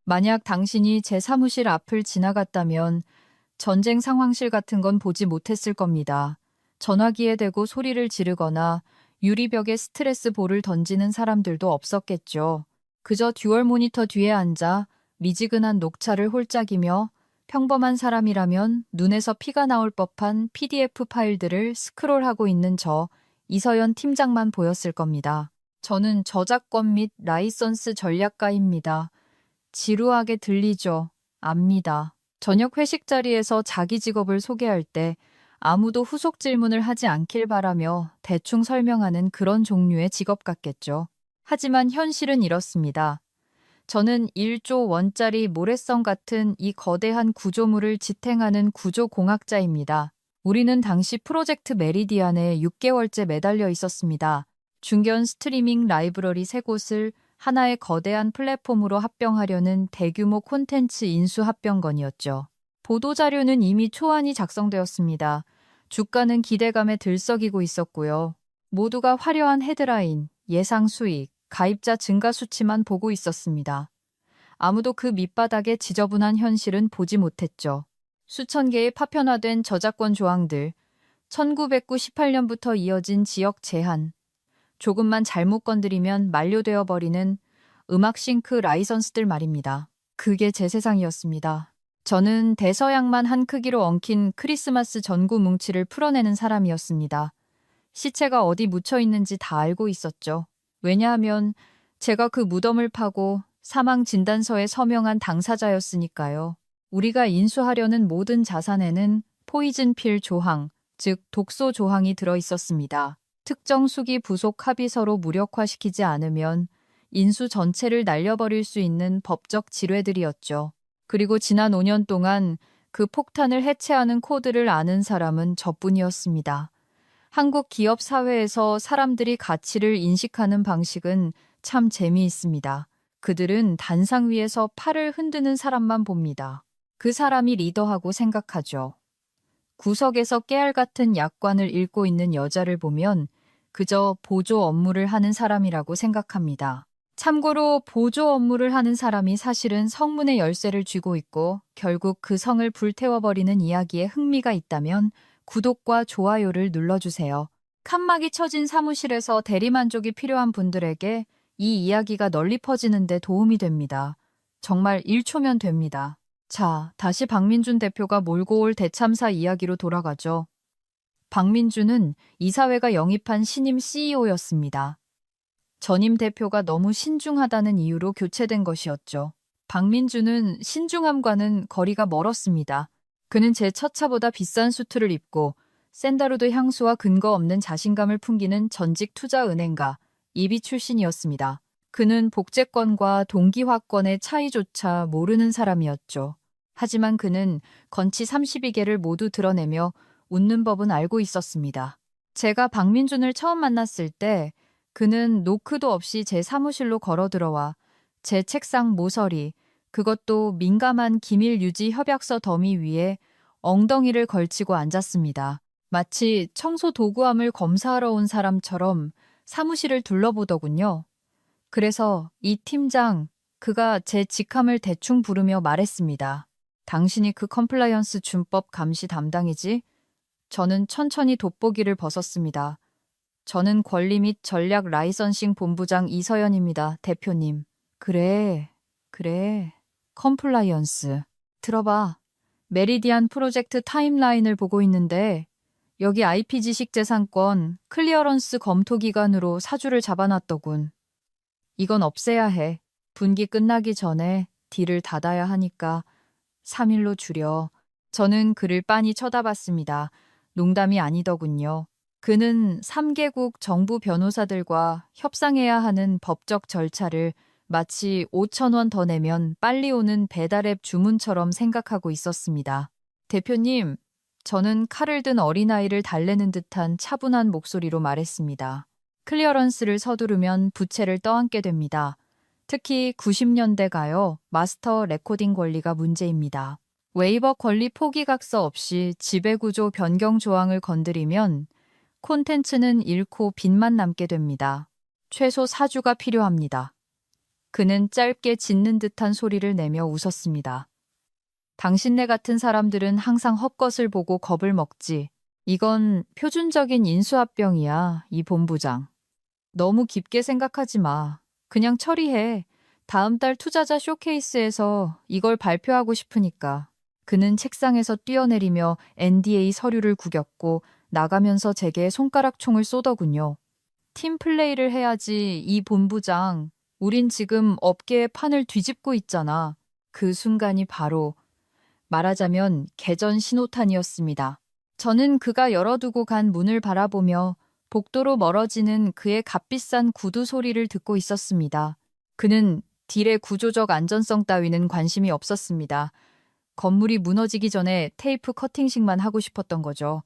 만약 당신이 제 사무실 앞을 지나갔다면 전쟁 상황실 같은 건 보지 못했을 겁니다. 전화기에 대고 소리를 지르거나 유리벽에 스트레스 볼을 던지는 사람들도 없었겠죠. 그저 듀얼 모니터 뒤에 앉아 미지근한 녹차를 홀짝이며 평범한 사람이라면 눈에서 피가 나올 법한 PDF 파일들을 스크롤하고 있는 이서연 팀장만 보였을 겁니다. 저는 저작권 및 라이선스 전략가입니다. 지루하게 들리죠? 압니다. 저녁 회식 자리에서 자기 직업을 소개할 때 아무도 후속 질문을 하지 않길 바라며 대충 설명하는 그런 종류의 직업 같겠죠. 하지만 현실은 이렇습니다. 저는 1조 원짜리 모래성 같은 이 거대한 구조물을 지탱하는 구조공학자입니다. 우리는 당시 프로젝트 메리디안에 6개월째 매달려 있었습니다. 중견 스트리밍 라이브러리 3곳을 하나의 거대한 플랫폼으로 합병하려는 대규모 콘텐츠 인수 합병건이었죠. 보도자료는 이미 초안이 작성되었습니다. 주가는 기대감에 들썩이고 있었고요. 모두가 화려한 헤드라인, 예상 수익, 가입자 증가 수치만 보고 있었습니다. 아무도 그 밑바닥의 지저분한 현실은 보지 못했죠. 수천 개의 파편화된 저작권 조항들, 1998년부터 이어진 지역 제한, 조금만 잘못 건드리면 만료되어 버리는 음악 싱크 라이선스들 말입니다. 그게 제 세상이었습니다. 저는 대서양만 한 크기로 엉킨 크리스마스 전구 뭉치를 풀어내는 사람이었습니다. 시체가 어디 묻혀 있는지 다 알고 있었죠. 왜냐하면 제가 그 무덤을 파고 사망 진단서에 서명한 당사자였으니까요. 우리가 인수하려는 모든 자산에는 포이즌필 조항, 즉 독소 조항이 들어 있었습니다. 특정 수기 부속 합의서로 무력화시키지 않으면 인수 전체를 날려버릴 수 있는 법적 지뢰들이었죠. 그리고 지난 5년 동안 그 폭탄을 해체하는 코드를 아는 사람은 저뿐이었습니다. 한국 기업 사회에서 사람들이 가치를 인식하는 방식은 참 재미있습니다. 그들은 단상 위에서 팔을 흔드는 사람만 봅니다. 그 사람이 리더하고 생각하죠. 구석에서 깨알 같은 약관을 읽고 있는 여자를 보면 그저 보조 업무를 하는 사람이라고 생각합니다. 참고로 보조 업무를 하는 사람이 사실은 성문의 열쇠를 쥐고 있고 결국 그 성을 불태워버리는 이야기에 흥미가 있다면 구독과 좋아요를 눌러주세요. 칸막이 쳐진 사무실에서 대리만족이 필요한 분들에게 이 이야기가 널리 퍼지는 데 도움이 됩니다. 정말 1초면 됩니다. 자, 다시 박민준 대표가 몰고 올 대참사 이야기로 돌아가죠. 박민준은 이사회가 영입한 신임 CEO였습니다. 전임 대표가 너무 신중하다는 이유로 교체된 것이었죠. 박민준은 신중함과는 거리가 멀었습니다. 그는 제 첫 차보다 비싼 수트를 입고 샌다루드 향수와 근거 없는 자신감을 풍기는 전직 투자은행가, 이비 출신이었습니다. 그는 복제권과 동기화권의 차이조차 모르는 사람이었죠. 하지만 그는 건치 32개를 모두 드러내며 웃는 법은 알고 있었습니다. 제가 박민준을 처음 만났을 때 그는 노크도 없이 제 사무실로 걸어 들어와 제 책상 모서리, 그것도 민감한 기밀 유지 협약서 더미 위에 엉덩이를 걸치고 앉았습니다. 마치 청소 도구함을 검사하러 온 사람처럼 사무실을 둘러보더군요. 그래서 이 팀장, 그가 제 직함을 대충 부르며 말했습니다. 당신이 그 컴플라이언스 준법 감시 담당이지? 저는 천천히 돋보기를 벗었습니다. 저는 권리 및 전략 라이선싱 본부장 이서연입니다, 대표님. 그래. 컴플라이언스. 들어봐. 메리디안 프로젝트 타임라인을 보고 있는데 여기 IP 지식재산권 클리어런스 검토 기간으로 사주를 잡아놨더군. 이건 없애야 해. 분기 끝나기 전에 딜을 닫아야 하니까 3일로 줄여. 저는 그를 빤히 쳐다봤습니다. 농담이 아니더군요. 그는 3개국 정부 변호사들과 협상해야 하는 법적 절차를 마치 5,000원 더 내면 빨리 오는 배달앱 주문처럼 생각하고 있었습니다. 대표님, 저는 칼을 든 어린아이를 달래는 듯한 차분한 목소리로 말했습니다. 클리어런스를 서두르면 부채를 떠안게 됩니다. 특히 90년대가요, 마스터 레코딩 권리가 문제입니다. 웨이버 권리 포기각서 없이 지배구조 변경 조항을 건드리면 콘텐츠는 잃고 빚만 남게 됩니다. 최소 4주가 필요합니다. 그는 짧게 짖는 듯한 소리를 내며 웃었습니다. 당신네 같은 사람들은 항상 헛것을 보고 겁을 먹지. 이건 표준적인 인수합병이야, 이 본부장. 너무 깊게 생각하지 마. 그냥 처리해. 다음 달 투자자 쇼케이스에서 이걸 발표하고 싶으니까. 그는 책상에서 뛰어내리며 NDA 서류를 구겼고 나가면서 제게 손가락총을 쏘더군요. 팀 플레이를 해야지, 이 본부장. 우린 지금 업계의 판을 뒤집고 있잖아. 그 순간이 바로 말하자면 개전 신호탄이었습니다. 저는 그가 열어두고 간 문을 바라보며 복도로 멀어지는 그의 값비싼 구두 소리를 듣고 있었습니다. 그는 딜의 구조적 안전성 따위는 관심이 없었습니다. 건물이 무너지기 전에 테이프 커팅식만 하고 싶었던 거죠.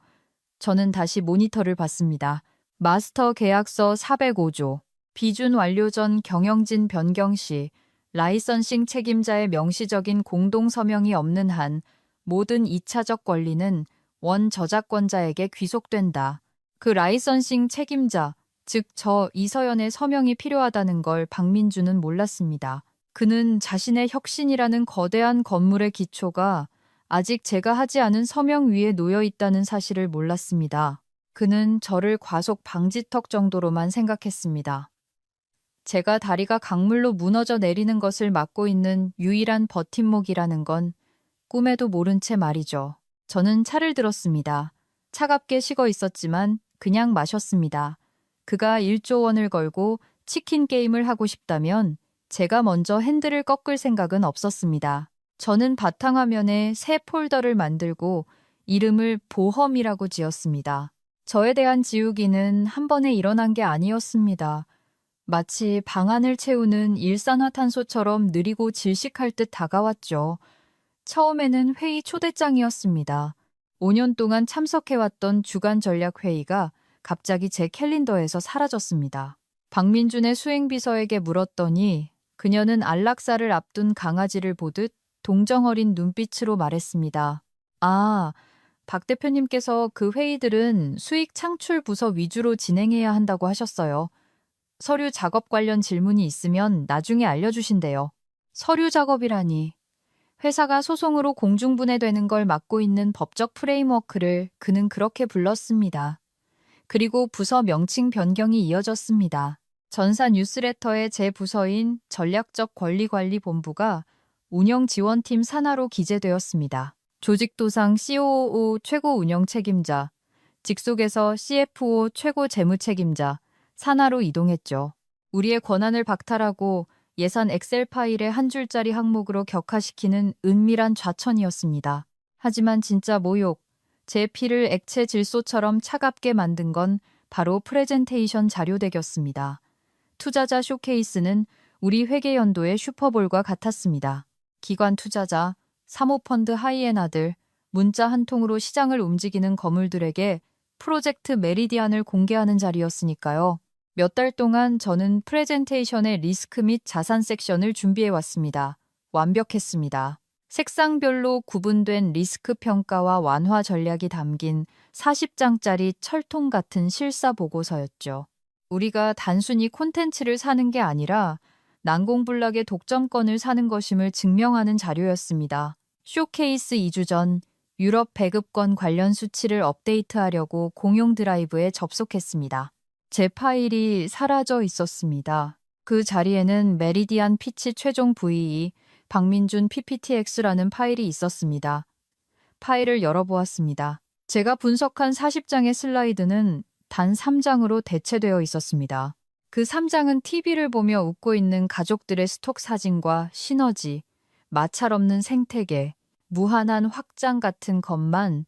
저는 다시 모니터를 봤습니다. 마스터 계약서 405조, 비준 완료 전 경영진 변경 시 라이선싱 책임자의 명시적인 공동 서명이 없는 한 모든 2차적 권리는 원 저작권자에게 귀속된다. 그 라이선싱 책임자, 즉 저 이서연의 서명이 필요하다는 걸 박민주는 몰랐습니다. 그는 자신의 혁신이라는 거대한 건물의 기초가 아직 제가 하지 않은 서명 위에 놓여 있다는 사실을 몰랐습니다. 그는 저를 과속 방지턱 정도로만 생각했습니다. 제가 다리가 강물로 무너져 내리는 것을 막고 있는 유일한 버팀목이라는 건 꿈에도 모른 채 말이죠. 저는 차를 들었습니다. 차갑게 식어 있었지만 그냥 마셨습니다. 그가 1조 원을 걸고 치킨 게임을 하고 싶다면 제가 먼저 핸들을 꺾을 생각은 없었습니다. 저는 바탕화면에 새 폴더를 만들고 이름을 보험이라고 지었습니다. 저에 대한 지우기는 한 번에 일어난 게 아니었습니다. 마치 방안을 채우는 일산화탄소처럼 느리고 질식할 듯 다가왔죠. 처음에는 회의 초대장이었습니다. 5년 동안 참석해왔던 주간 전략회의가 갑자기 제 캘린더에서 사라졌습니다. 박민준의 수행비서에게 물었더니 그녀는 안락사를 앞둔 강아지를 보듯 동정어린 눈빛으로 말했습니다. 아, 박 대표님께서 그 회의들은 수익 창출 부서 위주로 진행해야 한다고 하셨어요. 서류 작업 관련 질문이 있으면 나중에 알려주신대요. 서류 작업이라니. 회사가 소송으로 공중분해되는 걸 막고 있는 법적 프레임워크를 그는 그렇게 불렀습니다. 그리고 부서 명칭 변경이 이어졌습니다. 전사 뉴스레터의 제 부서인 전략적 권리관리본부가 운영지원팀 산하로 기재되었습니다. 조직도상 COO 최고 운영 책임자, 직속에서 CFO 최고 재무 책임자, 산하로 이동했죠. 우리의 권한을 박탈하고 예산 엑셀 파일의 한 줄짜리 항목으로 격화시키는 은밀한 좌천이었습니다. 하지만 진짜 모욕, 제 피를 액체 질소처럼 차갑게 만든 건 바로 프레젠테이션 자료덱이었습니다. 투자자 쇼케이스는 우리 회계연도의 슈퍼볼과 같았습니다. 기관 투자자, 사모펀드 하이에나들, 문자 한 통으로 시장을 움직이는 거물들에게 프로젝트 메리디안을 공개하는 자리였으니까요. 몇 달 동안 저는 프레젠테이션의 리스크 및 자산 섹션을 준비해왔습니다. 완벽했습니다. 색상별로 구분된 리스크 평가와 완화 전략이 담긴 40장짜리 철통 같은 실사 보고서였죠. 우리가 단순히 콘텐츠를 사는 게 아니라 난공불락의 독점권을 사는 것임을 증명하는 자료였습니다. 쇼케이스 2주 전 유럽 배급권 관련 수치를 업데이트하려고 공용 드라이브에 접속했습니다. 제 파일이 사라져 있었습니다. 그 자리에는 메리디안 피치 최종 VE, 박민준 PPTX라는 파일이 있었습니다. 파일을 열어보았습니다. 제가 분석한 40장의 슬라이드는 단 3장으로 대체되어 있었습니다. 그 3장은 TV를 보며 웃고 있는 가족들의 스톡 사진과 시너지, 마찰 없는 생태계, 무한한 확장 같은 것만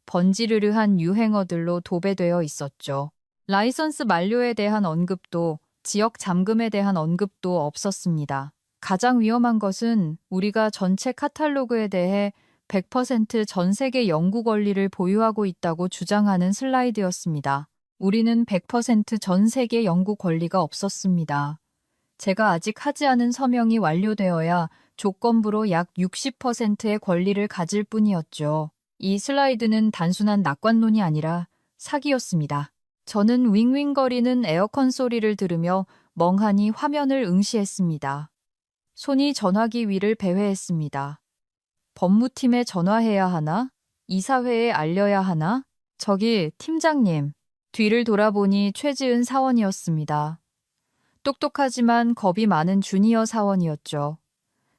번지르르한 유행어들로 도배되어 있었죠. 라이선스 만료에 대한 언급도 지역 잠금에 대한 언급도 없었습니다. 가장 위험한 것은 우리가 전체 카탈로그에 대해 100% 전 세계 영구 권리를 보유하고 있다고 주장하는 슬라이드였습니다. 우리는 100% 전 세계 영구 권리가 없었습니다. 제가 아직 하지 않은 서명이 완료되어야 조건부로 약 60%의 권리를 가질 뿐이었죠. 이 슬라이드는 단순한 낙관론이 아니라 사기였습니다. 저는 윙윙거리는 에어컨 소리를 들으며 멍하니 화면을 응시했습니다. 손이 전화기 위를 배회했습니다. 법무팀에 전화해야 하나? 이사회에 알려야 하나? 저기 팀장님. 뒤를 돌아보니 최지은 사원이었습니다. 똑똑하지만 겁이 많은 주니어 사원이었죠.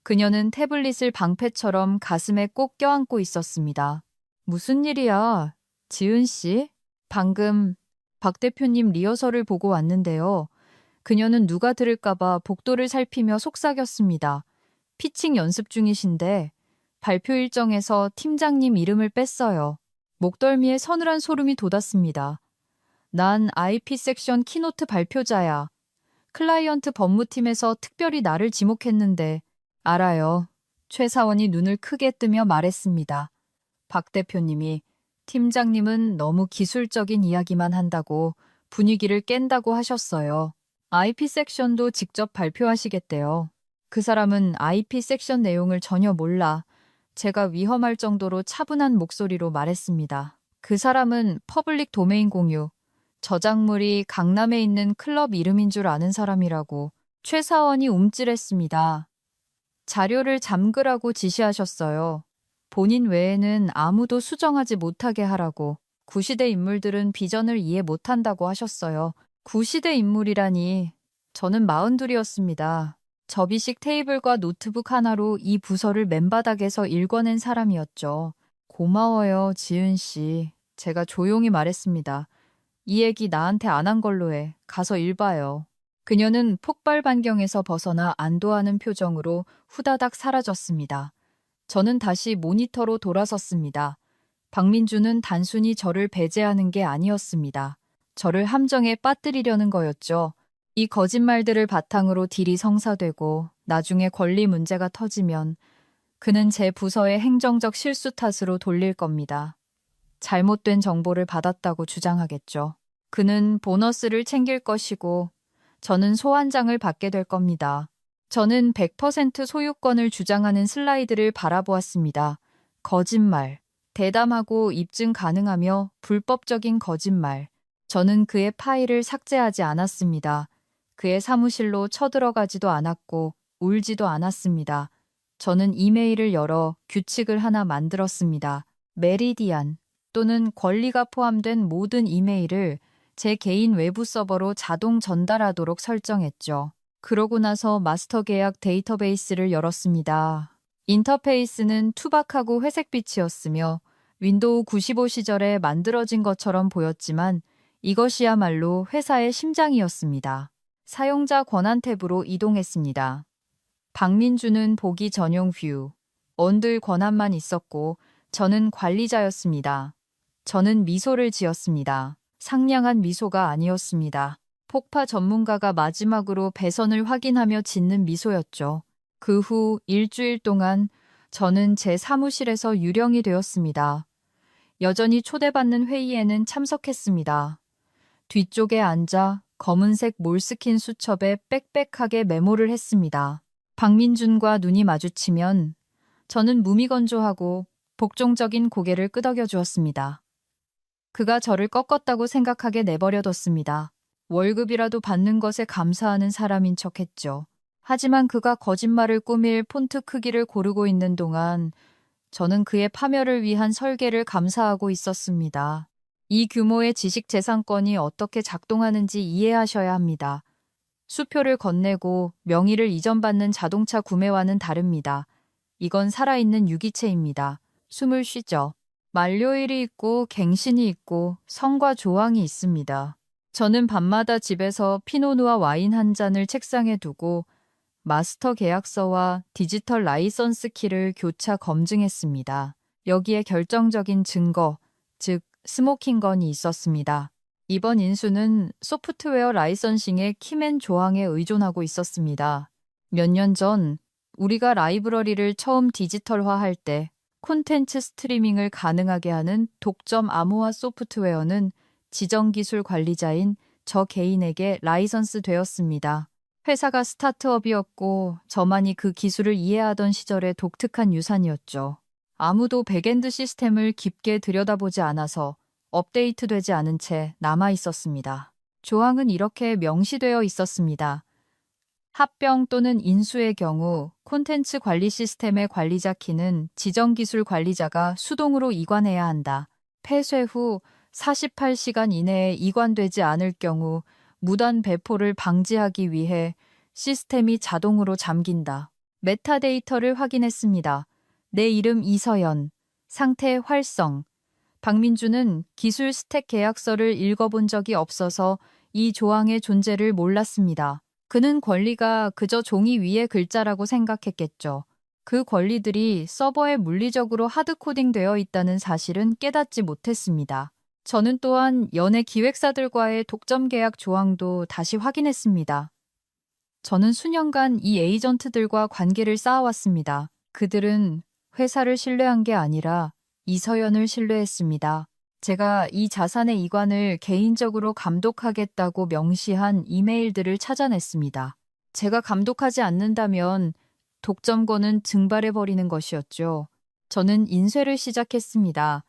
그녀는 태블릿을 방패처럼 가슴에 꼭 껴안고 있었습니다. 무슨 일이야? 지은 씨? 방금 박 대표님 리허설을 보고 왔는데요. 그녀는 누가 들을까봐 복도를 살피며 속삭였습니다. 피칭 연습 중이신데 발표 일정에서 팀장님 이름을 뺐어요. 목덜미에 서늘한 소름이 돋았습니다. 난 IP 섹션 키노트 발표자야. 클라이언트 법무팀에서 특별히 나를 지목했는데 알아요. 최 사원이 눈을 크게 뜨며 말했습니다. 박 대표님이 팀장님은 너무 기술적인 이야기만 한다고 분위기를 깬다고 하셨어요. IP 섹션도 직접 발표하시겠대요. 그 사람은 IP 섹션 내용을 전혀 몰라. 제가 위험할 정도로 차분한 목소리로 말했습니다. 그 사람은 퍼블릭 도메인 공유, 저작물이 강남에 있는 클럽 이름인 줄 아는 사람이라고 최 사원이 움찔했습니다. 자료를 잠그라고 지시하셨어요. 본인 외에는 아무도 수정하지 못하게 하라고. 구시대 인물들은 비전을 이해 못한다고 하셨어요. 구시대 인물이라니. 저는 42이었습니다. 접이식 테이블과 노트북 하나로 이 부서를 맨바닥에서 읽어낸 사람이었죠. 고마워요, 지은 씨. 제가 조용히 말했습니다. 이 얘기 나한테 안 한 걸로 해. 가서 일 봐요. 그녀는 폭발 반경에서 벗어나 안도하는 표정으로 후다닥 사라졌습니다. 저는 다시 모니터로 돌아섰습니다. 박민주는 단순히 저를 배제하는 게 아니었습니다. 저를 함정에 빠뜨리려는 거였죠. 이 거짓말들을 바탕으로 딜이 성사되고 나중에 권리 문제가 터지면 그는 제 부서의 행정적 실수 탓으로 돌릴 겁니다. 잘못된 정보를 받았다고 주장하겠죠. 그는 보너스를 챙길 것이고 저는 소환장을 받게 될 겁니다. 저는 100% 소유권을 주장하는 슬라이드를 바라보았습니다. 거짓말, 대담하고 입증 가능하며 불법적인 거짓말. 저는 그의 파일을 삭제하지 않았습니다. 그의 사무실로 쳐들어가지도 않았고 울지도 않았습니다. 저는 이메일을 열어 규칙을 하나 만들었습니다. 메리디안 또는 권리가 포함된 모든 이메일을 제 개인 외부 서버로 자동 전달하도록 설정했죠. 그러고 나서 마스터 계약 데이터베이스를 열었습니다. 인터페이스는 투박하고 회색빛이었으며 윈도우 95 시절에 만들어진 것처럼 보였지만 이것이야말로 회사의 심장이었습니다. 사용자 권한 탭으로 이동했습니다. 박민주는 보기 전용 뷰, 언들 권한만 있었고 저는 관리자였습니다. 저는 미소를 지었습니다. 상냥한 미소가 아니었습니다. 폭파 전문가가 마지막으로 배선을 확인하며 짓는 미소였죠. 그 후 일주일 동안 저는 제 사무실에서 유령이 되었습니다. 여전히 초대받는 회의에는 참석했습니다. 뒤쪽에 앉아 검은색 몰스킨 수첩에 빽빽하게 메모를 했습니다. 박민준과 눈이 마주치면 저는 무미건조하고 복종적인 고개를 끄덕여 주었습니다. 그가 저를 꺾었다고 생각하게 내버려뒀습니다. 월급이라도 받는 것에 감사하는 사람인 척했죠. 하지만 그가 거짓말을 꾸밀 폰트 크기를 고르고 있는 동안 저는 그의 파멸을 위한 설계를 감사하고 있었습니다. 이 규모의 지식재산권이 어떻게 작동하는지 이해하셔야 합니다. 수표를 건네고 명의를 이전받는 자동차 구매와는 다릅니다. 이건 살아있는 유기체입니다. 숨을 쉬죠. 만료일이 있고 갱신이 있고 성과 조항이 있습니다. 저는 밤마다 집에서 피노누아 와인 한 잔을 책상에 두고 마스터 계약서와 디지털 라이선스 키를 교차 검증했습니다. 여기에 결정적인 증거, 즉 스모킹건이 있었습니다. 이번 인수는 소프트웨어 라이선싱의 키맨 조항에 의존하고 있었습니다. 몇 년 전 우리가 라이브러리를 처음 디지털화할 때 콘텐츠 스트리밍을 가능하게 하는 독점 암호화 소프트웨어는 지정기술 관리자인 저 개인에게 라이선스 되었습니다. 회사가 스타트업이었고 저만이 그 기술을 이해하던 시절의 독특한 유산이었죠. 아무도 백엔드 시스템을 깊게 들여다보지 않아서 업데이트되지 않은 채 남아 있었습니다. 조항은 이렇게 명시되어 있었습니다. 합병 또는 인수의 경우 콘텐츠 관리 시스템의 관리자 키는 지정기술 관리자가 수동으로 이관해야 한다. 폐쇄 후 48시간 이내에 이관되지 않을 경우 무단 배포를 방지하기 위해 시스템이 자동으로 잠긴다. 메타데이터를 확인했습니다. 내 이름 이서연, 상태 활성. 박민주는 기술 스택 계약서를 읽어본 적이 없어서 이 조항의 존재를 몰랐습니다. 그는 권리가 그저 종이 위의 글자라고 생각했겠죠. 그 권리들이 서버에 물리적으로 하드코딩되어 있다는 사실은 깨닫지 못했습니다. 저는 또한 연예 기획사들과의 독점 계약 조항도 다시 확인했습니다. 저는 수년간 이 에이전트들과 관계를 쌓아왔습니다. 그들은 회사를 신뢰한 게 아니라 이서연을 신뢰했습니다. 제가 이 자산의 이관을 개인적으로 감독하겠다고 명시한 이메일들을 찾아냈습니다. 제가 감독하지 않는다면 독점권은 증발해버리는 것이었죠. 저는 인쇄를 시작했습니다.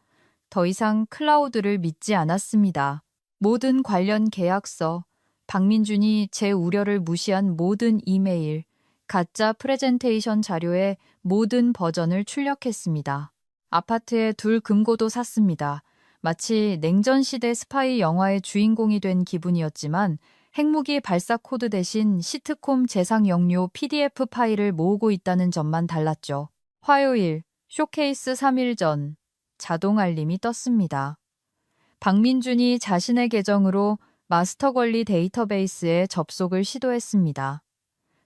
더 이상 클라우드를 믿지 않았습니다. 모든 관련 계약서, 박민준이 제 우려를 무시한 모든 이메일, 가짜 프레젠테이션 자료의 모든 버전을 출력했습니다. 아파트에 둘 금고도 샀습니다. 마치 냉전시대 스파이 영화의 주인공이 된 기분이었지만 핵무기 발사 코드 대신 시트콤 재상 영료 PDF 파일을 모으고 있다는 점만 달랐죠. 화요일, 쇼케이스 3일 전, 자동 알림이 떴습니다. 박민준이 자신의 계정으로 마스터 권리 데이터베이스에 접속을 시도했습니다.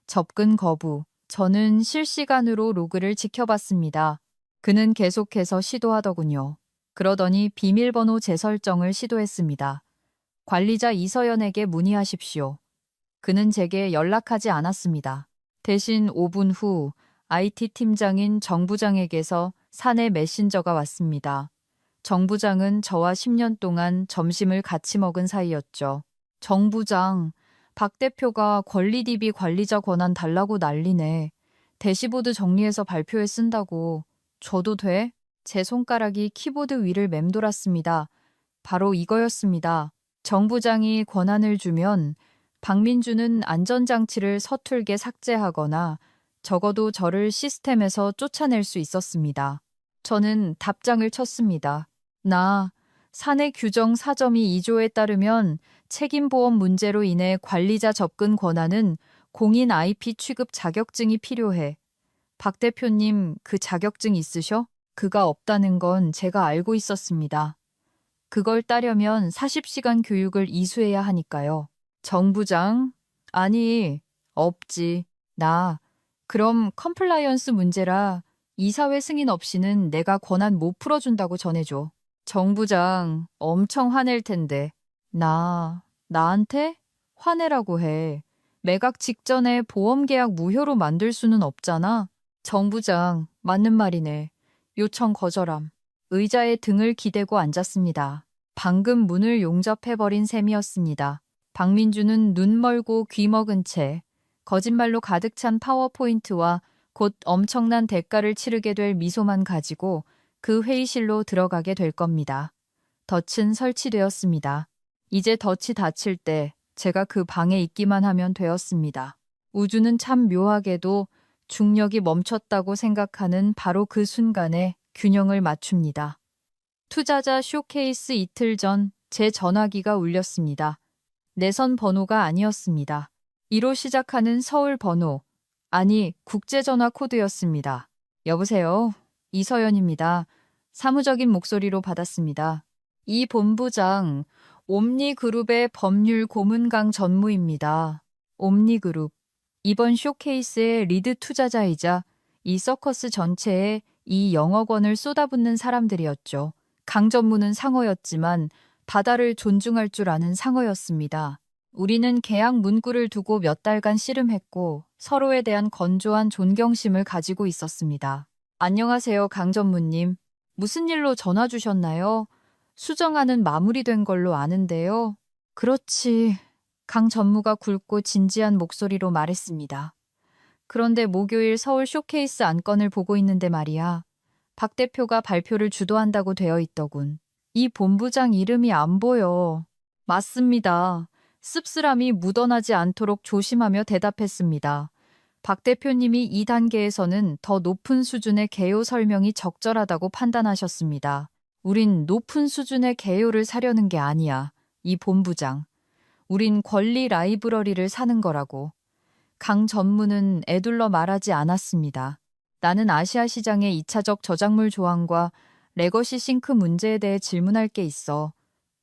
접근 거부. 저는 실시간으로 로그를 지켜봤습니다. 그는 계속해서 시도하더군요. 그러더니 비밀번호 재설정을 시도했습니다. 관리자 이서연에게 문의하십시오. 그는 제게 연락하지 않았습니다. 대신 5분 후 IT 팀장인 정 부장에게서 사내 메신저가 왔습니다. 정 부장은 저와 10년 동안 점심을 같이 먹은 사이였죠. 정 부장, 박 대표가 권리DB 관리자 권한 달라고 난리네. 대시보드 정리해서 발표에 쓴다고. 줘도 돼? 제 손가락이 키보드 위를 맴돌았습니다. 바로 이거였습니다. 정 부장이 권한을 주면 박민주는 안전장치를 서툴게 삭제하거나 적어도 저를 시스템에서 쫓아낼 수 있었습니다. 저는 답장을 쳤습니다. 나 사내 규정 4.2 2조에 따르면 책임보험 문제로 인해 관리자 접근 권한은 공인 IP 취급 자격증이 필요해. 박 대표님 그 자격증 있으셔? 그가 없다는 건 제가 알고 있었습니다. 그걸 따려면 40시간 교육을 이수해야 하니까요. 정 부장? 아니, 없지. 그럼 컴플라이언스 문제라 이사회 승인 없이는 내가 권한 못 풀어준다고 전해줘. 정 부장, 엄청 화낼 텐데. 나한테? 화내라고 해. 매각 직전에 보험 계약 무효로 만들 수는 없잖아. 정 부장, 맞는 말이네. 요청 거절함. 의자에 등을 기대고 앉았습니다. 방금 문을 용접해버린 셈이었습니다. 박민주는 눈 멀고 귀 먹은 채 거짓말로 가득 찬 파워포인트와 곧 엄청난 대가를 치르게 될 미소만 가지고 그 회의실로 들어가게 될 겁니다. 덫은 설치되었습니다. 이제 덫이 닫힐 때 제가 그 방에 있기만 하면 되었습니다. 우주는 참 묘하게도 중력이 멈췄다고 생각하는 바로 그 순간에 균형을 맞춥니다. 투자자 쇼케이스 이틀 전 제 전화기가 울렸습니다. 내선 번호가 아니었습니다. 2로 시작하는 서울 번호, 아니 국제전화 코드였습니다. 여보세요? 이서연입니다. 사무적인 목소리로 받았습니다. 이 본부장, 옴니그룹의 법률 고문강 전무입니다. 옴니그룹. 이번 쇼케이스의 리드 투자자이자 이 서커스 전체에 이 영억 원을 쏟아붓는 사람들이었죠. 강 전무는 상어였지만 바다를 존중할 줄 아는 상어였습니다. 우리는 계약 문구를 두고 몇 달간 씨름했고 서로에 대한 건조한 존경심을 가지고 있었습니다. 안녕하세요, 강 전무님. 무슨 일로 전화 주셨나요? 수정안은 마무리된 걸로 아는데요. 그렇지. 강 전무가 굵고 진지한 목소리로 말했습니다. 그런데 목요일 서울 쇼케이스 안건을 보고 있는데 말이야. 박 대표가 발표를 주도한다고 되어 있더군. 이 본부장 이름이 안 보여. 맞습니다. 씁쓸함이 묻어나지 않도록 조심하며 대답했습니다. 박 대표님이 이 단계에서는 더 높은 수준의 개요 설명이 적절하다고 판단하셨습니다. 우린 높은 수준의 개요를 사려는 게 아니야. 이 본부장. 우린 권리 라이브러리를 사는 거라고. 강 전무는 애둘러 말하지 않았습니다. 나는 아시아 시장의 2차적 저작물 조항과 레거시 싱크 문제에 대해 질문할 게 있어.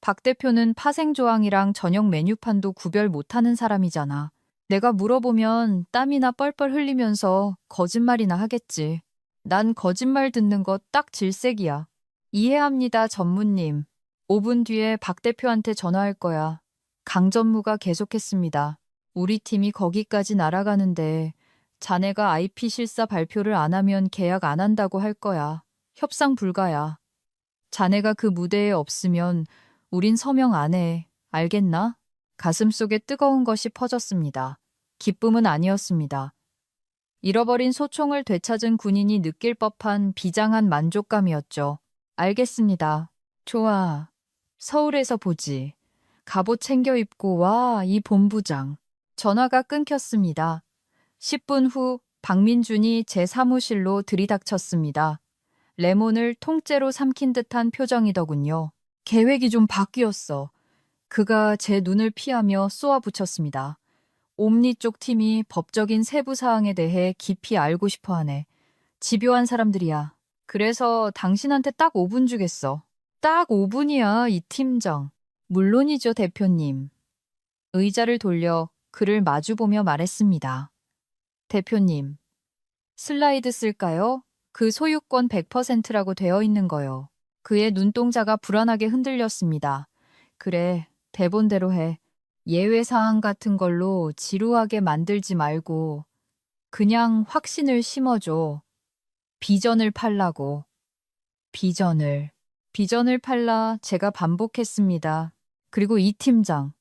박 대표는 파생 조항이랑 전용 메뉴판도 구별 못하는 사람이잖아. 내가 물어보면 땀이나 뻘뻘 흘리면서 거짓말이나 하겠지. 난 거짓말 듣는 거 딱 질색이야. 이해합니다, 전무님. 5분 뒤에 박 대표한테 전화할 거야. 강 전무가 계속했습니다. 우리 팀이 거기까지 날아가는데 자네가 IP 실사 발표를 안 하면 계약 안 한다고 할 거야. 협상 불가야. 자네가 그 무대에 없으면 우린 서명 안 해. 알겠나? 가슴속에 뜨거운 것이 퍼졌습니다. 기쁨은 아니었습니다. 잃어버린 소총을 되찾은 군인이 느낄 법한 비장한 만족감이었죠. 알겠습니다. 좋아. 서울에서 보지. 갑옷 챙겨 입고 와, 이 본부장. 전화가 끊겼습니다. 10분 후 박민준이 제 사무실로 들이닥쳤습니다. 레몬을 통째로 삼킨 듯한 표정이더군요. 계획이 좀 바뀌었어. 그가 제 눈을 피하며 쏘아붙였습니다. 옴니 쪽 팀이 법적인 세부 사항에 대해 깊이 알고 싶어 하네. 집요한 사람들이야. 그래서 당신한테 딱 5분 주겠어. 딱 5분이야, 이 팀장. 물론이죠, 대표님. 의자를 돌려 그를 마주보며 말했습니다. 대표님, 슬라이드 쓸까요? 그 소유권 100%라고 되어 있는 거요. 그의 눈동자가 불안하게 흔들렸습니다. 그래, 대본대로 해. 예외사항 같은 걸로 지루하게 만들지 말고 그냥 확신을 심어줘. 비전을 팔라고. 비전을 팔라 제가 반복했습니다. 그리고 이 팀장.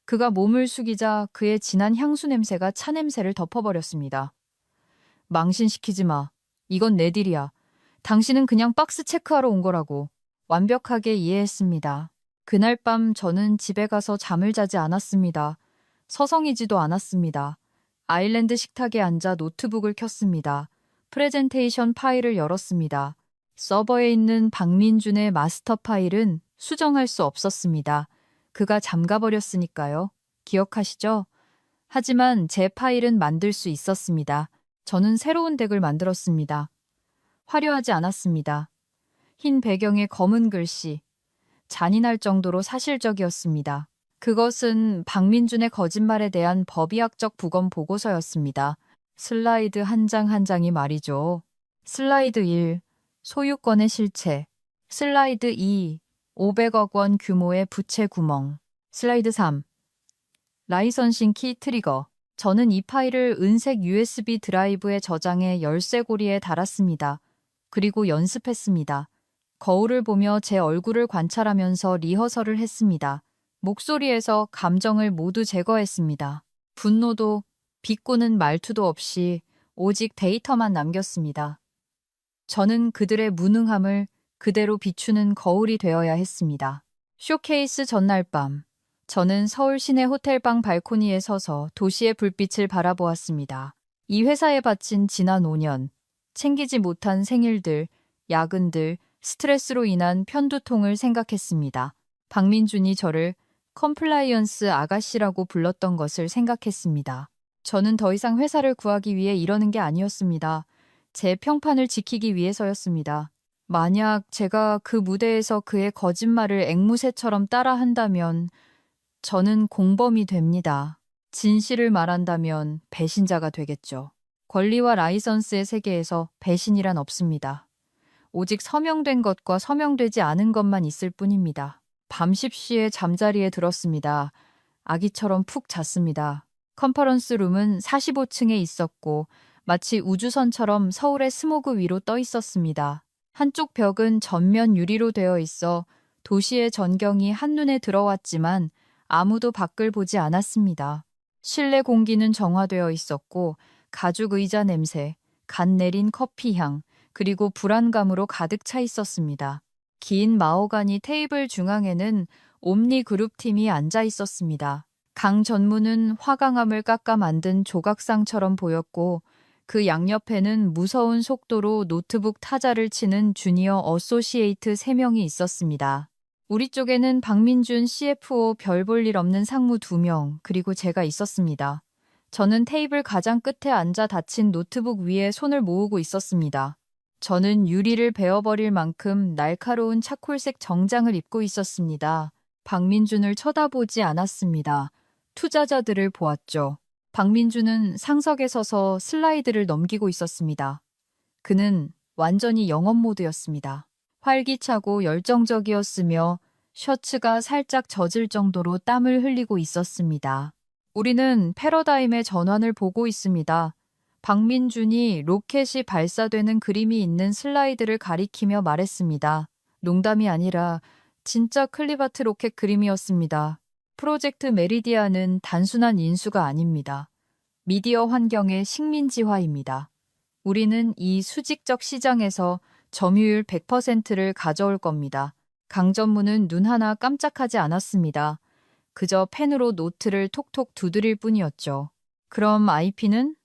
그가 몸을 숙이자 그의 진한 향수 냄새가 차 냄새를 덮어버렸습니다. 망신시키지 마. 이건 내 딜이야. 당신은 그냥 박스 체크하러 온 거라고. 완벽하게 이해했습니다. 그날 밤 저는 집에 가서 잠을 자지 않았습니다. 서성이지도 않았습니다. 아일랜드 식탁에 앉아 노트북을 켰습니다. 프레젠테이션 파일을 열었습니다. 서버에 있는 박민준의 마스터 파일은 수정할 수 없었습니다. 그가 잠가버렸으니까요. 기억하시죠? 하지만 제 파일은 만들 수 있었습니다. 저는 새로운 덱을 만들었습니다. 화려하지 않았습니다. 흰 배경에 검은 글씨. 잔인할 정도로 사실적이었습니다. 그것은 박민준의 거짓말에 대한 법의학적 부검 보고서였습니다. 슬라이드 한 장 한 장이 말이죠. 슬라이드 1. 소유권의 실체. 슬라이드 2. 500억 원 규모의 부채 구멍. 슬라이드 3. 라이선싱 키 트리거. 저는 이 파일을 은색 USB 드라이브에 저장해 열쇠고리에 달았습니다. 그리고 연습했습니다. 거울을 보며 제 얼굴을 관찰하면서 리허설을 했습니다. 목소리에서 감정을 모두 제거했습니다. 분노도, 비꼬는 말투도 없이 오직 데이터만 남겼습니다. 저는 그들의 무능함을 그대로 비추는 거울이 되어야 했습니다. 쇼케이스 전날 밤, 저는 서울 시내 호텔방 발코니에 서서 도시의 불빛을 바라보았습니다. 이 회사에 바친 지난 5년, 챙기지 못한 생일들, 야근들, 스트레스로 인한 편두통을 생각했습니다. 박민준이 저를 컴플라이언스 아가씨라고 불렀던 것을 생각했습니다. 저는 더 이상 회사를 구하기 위해 이러는 게 아니었습니다. 제 평판을 지키기 위해서였습니다. 만약 제가 그 무대에서 그의 거짓말을 앵무새처럼 따라한다면 저는 공범이 됩니다. 진실을 말한다면 배신자가 되겠죠. 권리와 라이선스의 세계에서 배신이란 없습니다. 오직 서명된 것과 서명되지 않은 것만 있을 뿐입니다. 밤 10시에 잠자리에 들었습니다. 아기처럼 푹 잤습니다. 컨퍼런스 룸은 45층에 있었고 마치 우주선처럼 서울의 스모그 위로 떠 있었습니다. 한쪽 벽은 전면 유리로 되어 있어 도시의 전경이 한눈에 들어왔지만 아무도 밖을 보지 않았습니다. 실내 공기는 정화되어 있었고 가죽 의자 냄새, 간 내린 커피 향, 그리고 불안감으로 가득 차 있었습니다. 긴 마호가니 테이블 중앙에는 옴니 그룹 팀이 앉아 있었습니다. 강 전무는 화강암을 깎아 만든 조각상처럼 보였고 그 양옆에는 무서운 속도로 노트북 타자를 치는 주니어 어소시에이트 3명이 있었습니다. 우리 쪽에는 박민준 CFO 별 볼 일 없는 상무 2명, 그리고 제가 있었습니다. 저는 테이블 가장 끝에 앉아 닫힌 노트북 위에 손을 모으고 있었습니다. 저는 유리를 베어버릴 만큼 날카로운 차콜색 정장을 입고 있었습니다. 박민준을 쳐다보지 않았습니다. 투자자들을 보았죠. 박민준은 상석에 서서 슬라이드를 넘기고 있었습니다. 그는 완전히 영업 모드였습니다. 활기차고 열정적이었으며 셔츠가 살짝 젖을 정도로 땀을 흘리고 있었습니다. 우리는 패러다임의 전환을 보고 있습니다. 박민준이 로켓이 발사되는 그림이 있는 슬라이드를 가리키며 말했습니다. 농담이 아니라 진짜 클리바트 로켓 그림이었습니다. 프로젝트 메리디아는 단순한 인수가 아닙니다. 미디어 환경의 식민지화입니다. 우리는 이 수직적 시장에서 점유율 100%를 가져올 겁니다. 강전무는 눈 하나 깜짝하지 않았습니다. 그저 펜으로 노트를 톡톡 두드릴 뿐이었죠. 그럼 IP는?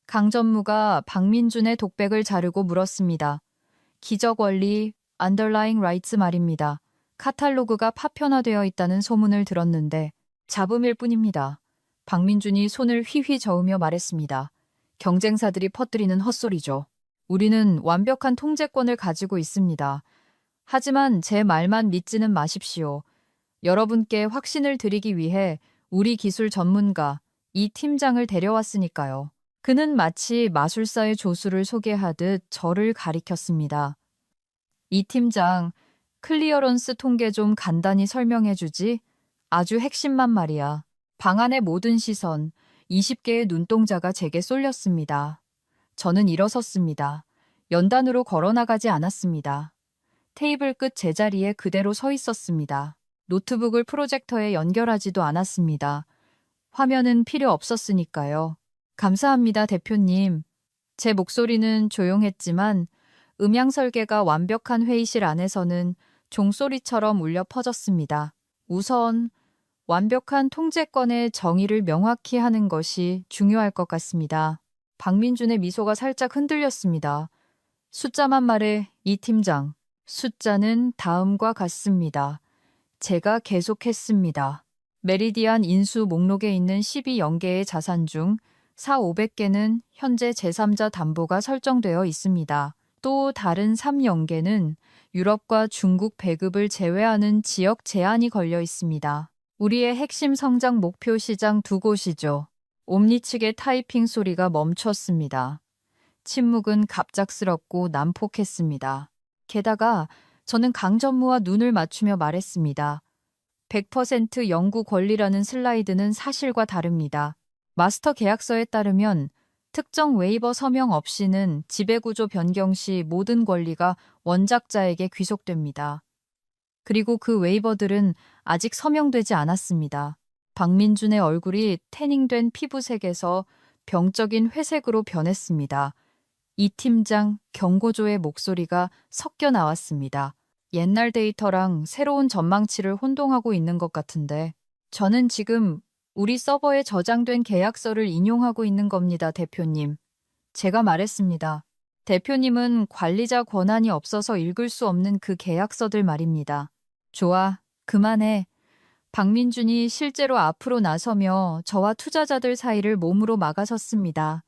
강전무가 박민준의 독백을 자르고 물었습니다. 기적 원리, underlying rights 말입니다. 카탈로그가 파편화되어 있다는 소문을 들었는데 잡음일 뿐입니다. 박민준이 손을 휘휘 저으며 말했습니다. 경쟁사들이 퍼뜨리는 헛소리죠. 우리는 완벽한 통제권을 가지고 있습니다. 하지만 제 말만 믿지는 마십시오. 여러분께 확신을 드리기 위해 우리 기술 전문가, 이 팀장을 데려왔으니까요. 그는 마치 마술사의 조수를 소개하듯 저를 가리켰습니다. 이 팀장, 클리어런스 통계 좀 간단히 설명해 주지? 아주 핵심만 말이야. 방 안의 모든 시선, 20개의 눈동자가 제게 쏠렸습니다. 저는 일어섰습니다. 연단으로 걸어나가지 않았습니다. 테이블 끝 제자리에 그대로 서 있었습니다. 노트북을 프로젝터에 연결하지도 않았습니다. 화면은 필요 없었으니까요. 감사합니다, 대표님. 제 목소리는 조용했지만 음향 설계가 완벽한 회의실 안에서는 종소리처럼 울려 퍼졌습니다. 우선 완벽한 통제권의 정의를 명확히 하는 것이 중요할 것 같습니다. 박민준의 미소가 살짝 흔들렸습니다. 숫자만 말해, 이 팀장. 숫자는 다음과 같습니다. 제가 계속했습니다. 메리디안 인수 목록에 있는 12연계의 자산 중 500개는 현재 제3자 담보가 설정되어 있습니다. 또 다른 3연계는 유럽과 중국 배급을 제외하는 지역 제한이 걸려 있습니다. 우리의 핵심 성장 목표 시장 2곳이죠. 옴니 측의 타이핑 소리가 멈췄습니다. 침묵은 갑작스럽고 난폭했습니다. 게다가 저는 강전무와 눈을 맞추며 말했습니다. 100% 영구 권리라는 슬라이드는 사실과 다릅니다. 마스터 계약서에 따르면 특정 웨이버 서명 없이는 지배구조 변경 시 모든 권리가 원작자에게 귀속됩니다. 그리고 그 웨이버들은 아직 서명되지 않았습니다. 박민준의 얼굴이 태닝된 피부색에서 병적인 회색으로 변했습니다. 이 팀장 경고조의 목소리가 섞여 나왔습니다. 옛날 데이터랑 새로운 전망치를 혼동하고 있는 것 같은데 저는 지금 우리 서버에 저장된 계약서를 인용하고 있는 겁니다, 대표님. 제가 말했습니다. 대표님은 관리자 권한이 없어서 읽을 수 없는 그 계약서들 말입니다. 좋아, 그만해. 박민준이 실제로 앞으로 나서며 저와 투자자들 사이를 몸으로 막아섰습니다.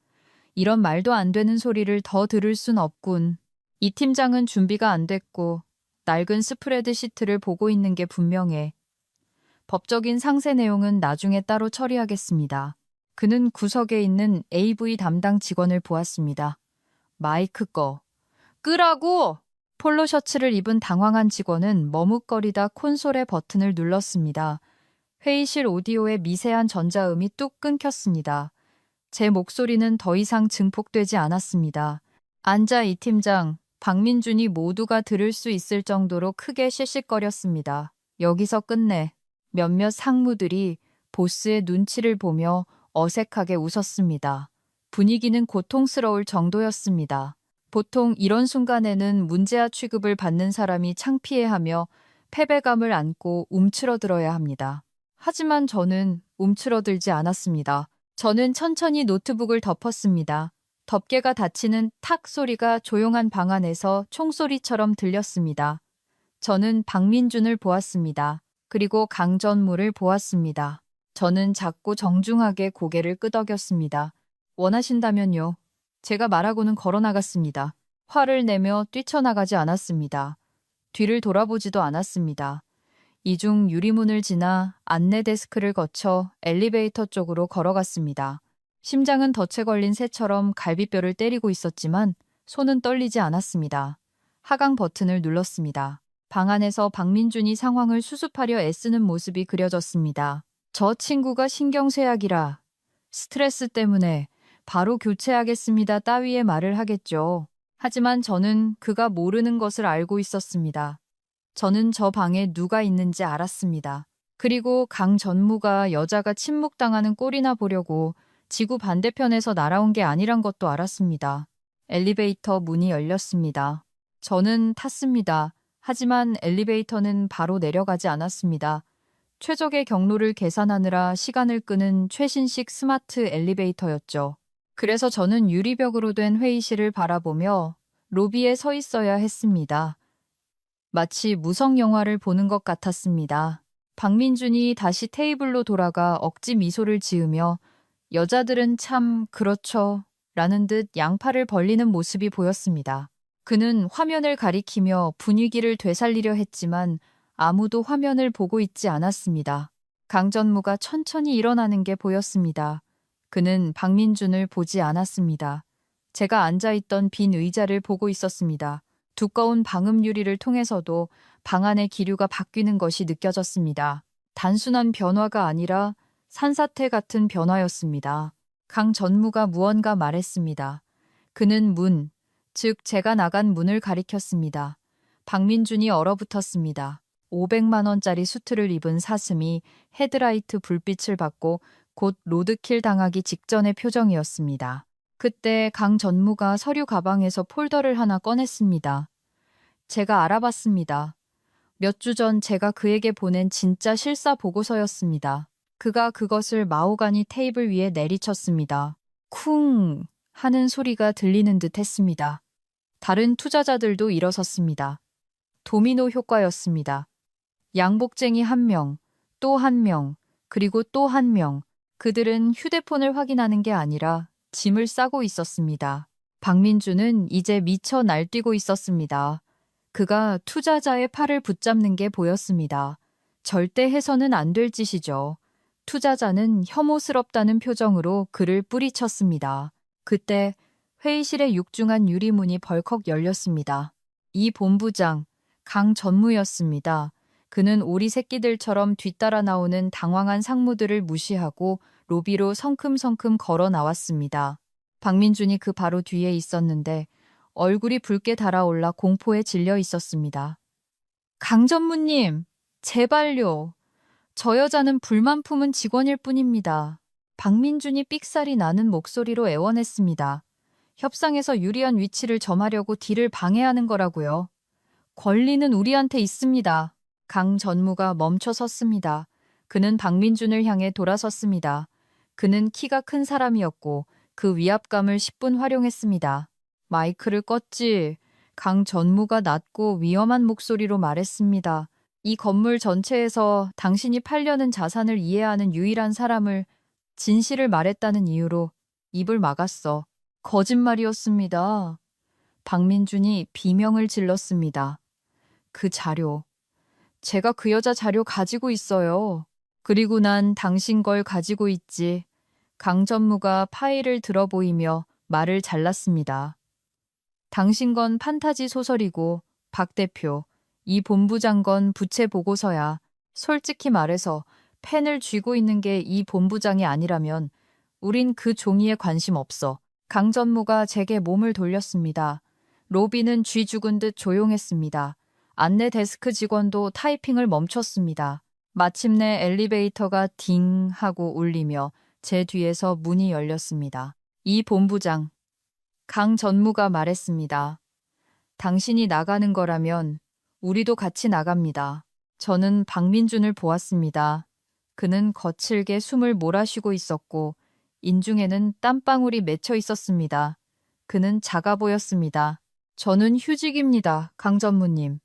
이런 말도 안 되는 소리를 더 들을 순 없군. 이 팀장은 준비가 안 됐고 낡은 스프레드 시트를 보고 있는 게 분명해. 법적인 상세 내용은 나중에 따로 처리하겠습니다. 그는 구석에 있는 AV 담당 직원을 보았습니다. 마이크 꺼. 끄라고! 폴로 셔츠를 입은 당황한 직원은 머뭇거리다 콘솔의 버튼을 눌렀습니다. 회의실 오디오의 미세한 전자음이 뚝 끊겼습니다. 제 목소리는 더 이상 증폭되지 않았습니다. 앉아, 이 팀장. 박민준이 모두가 들을 수 있을 정도로 크게 씩씩거렸습니다. 여기서 끝내. 몇몇 상무들이 보스의 눈치를 보며 어색하게 웃었습니다. 분위기는 고통스러울 정도였습니다. 보통 이런 순간에는 문제아 취급을 받는 사람이 창피해하며 패배감을 안고 움츠러들어야 합니다. 하지만 저는 움츠러들지 않았습니다. 저는 천천히 노트북을 덮었습니다. 덮개가 닫히는 탁 소리가 조용한 방 안에서 총소리처럼 들렸습니다. 저는 박민준을 보았습니다. 그리고 강전무를 보았습니다. 저는 작고 정중하게 고개를 끄덕였습니다. 원하신다면요. 제가 말하고는 걸어나갔습니다. 화를 내며 뛰쳐나가지 않았습니다. 뒤를 돌아보지도 않았습니다. 이중 유리문을 지나 안내 데스크를 거쳐 엘리베이터 쪽으로 걸어갔습니다. 심장은 덫에 걸린 새처럼 갈비뼈를 때리고 있었지만 손은 떨리지 않았습니다. 하강 버튼을 눌렀습니다. 방 안에서 박민준이 상황을 수습하려 애쓰는 모습이 그려졌습니다. 저 친구가 신경쇠약이라 스트레스 때문에 바로 교체하겠습니다 따위의 말을 하겠죠. 하지만 저는 그가 모르는 것을 알고 있었습니다. 저는 저 방에 누가 있는지 알았습니다. 그리고 강 전무가 여자가 침묵당하는 꼴이나 보려고 지구 반대편에서 날아온 게 아니란 것도 알았습니다. 엘리베이터 문이 열렸습니다. 저는 탔습니다. 하지만 엘리베이터는 바로 내려가지 않았습니다. 최적의 경로를 계산하느라 시간을 끄는 최신식 스마트 엘리베이터였죠. 그래서 저는 유리벽으로 된 회의실을 바라보며 로비에 서 있어야 했습니다. 마치 무성 영화를 보는 것 같았습니다. 박민준이 다시 테이블로 돌아가 억지 미소를 지으며 여자들은 참 그렇죠 라는 듯 양팔을 벌리는 모습이 보였습니다. 그는 화면을 가리키며 분위기를 되살리려 했지만 아무도 화면을 보고 있지 않았습니다. 강전무가 천천히 일어나는 게 보였습니다. 그는 박민준을 보지 않았습니다. 제가 앉아있던 빈 의자를 보고 있었습니다. 두꺼운 방음 유리를 통해서도 방 안의 기류가 바뀌는 것이 느껴졌습니다. 단순한 변화가 아니라 산사태 같은 변화였습니다. 강 전무가 무언가 말했습니다. 그는 문, 즉 제가 나간 문을 가리켰습니다. 박민준이 얼어붙었습니다. 500만 원짜리 수트를 입은 사슴이 헤드라이트 불빛을 받고 곧 로드킬 당하기 직전의 표정이었습니다. 그때 강 전무가 서류 가방에서 폴더를 하나 꺼냈습니다. 제가 알아봤습니다. 몇 주 전 제가 그에게 보낸 진짜 실사 보고서였습니다. 그가 그것을 마호가니 테이블 위에 내리쳤습니다. 쿵 하는 소리가 들리는 듯 했습니다. 다른 투자자들도 일어섰습니다. 도미노 효과였습니다. 양복쟁이 1명, 또 1명, 그리고 또 1명. 그들은 휴대폰을 확인하는 게 아니라 짐을 싸고 있었습니다. 박민준은 이제 미쳐 날뛰고 있었습니다. 그가 투자자의 팔을 붙잡는 게 보였습니다. 절대 해서는 안 될 짓이죠. 투자자는 혐오스럽다는 표정으로 그를 뿌리쳤습니다. 그때 회의실의 육중한 유리문이 벌컥 열렸습니다. 이 본부장, 강 전무였습니다. 그는 오리 새끼들처럼 뒤따라 나오는 당황한 상무들을 무시하고 로비로 성큼성큼 걸어 나왔습니다. 박민준이 그 바로 뒤에 있었는데 얼굴이 붉게 달아올라 공포에 질려 있었습니다. 강 전무님, 제발요. 저 여자는 불만 품은 직원일 뿐입니다. 박민준이 삑살이 나는 목소리로 애원했습니다. 협상에서 유리한 위치를 점하려고 딜을 방해하는 거라고요. 권리는 우리한테 있습니다. 강 전무가 멈춰 섰습니다. 그는 박민준을 향해 돌아섰습니다. 그는 키가 큰 사람이었고 그 위압감을 10분 활용했습니다. 마이크를 껐지. 강 전무가 낮고 위험한 목소리로 말했습니다. 이 건물 전체에서 당신이 팔려는 자산을 이해하는 유일한 사람을 진실을 말했다는 이유로 입을 막았어. 거짓말이었습니다. 박민준이 비명을 질렀습니다. 그 자료. 제가 그 여자 자료 가지고 있어요. 그리고 난 당신 걸 가지고 있지. 강 전무가 파일을 들어 보이며 말을 잘랐습니다. 당신 건 판타지 소설이고 박 대표, 이 본부장 건 부채 보고서야. 솔직히 말해서 펜을 쥐고 있는 게 이 본부장이 아니라면 우린 그 종이에 관심 없어. 강 전무가 제게 몸을 돌렸습니다. 로비는 쥐 죽은 듯 조용했습니다. 안내 데스크 직원도 타이핑을 멈췄습니다. 마침내 엘리베이터가 딩 하고 울리며 제 뒤에서 문이 열렸습니다. 이 본부장, 강 전무가 말했습니다. 당신이 나가는 거라면 우리도 같이 나갑니다. 저는 박민준을 보았습니다. 그는 거칠게 숨을 몰아쉬고 있었고 인중에는 땀방울이 맺혀 있었습니다. 그는 작아 보였습니다. 저는 휴직입니다, 강 전무님.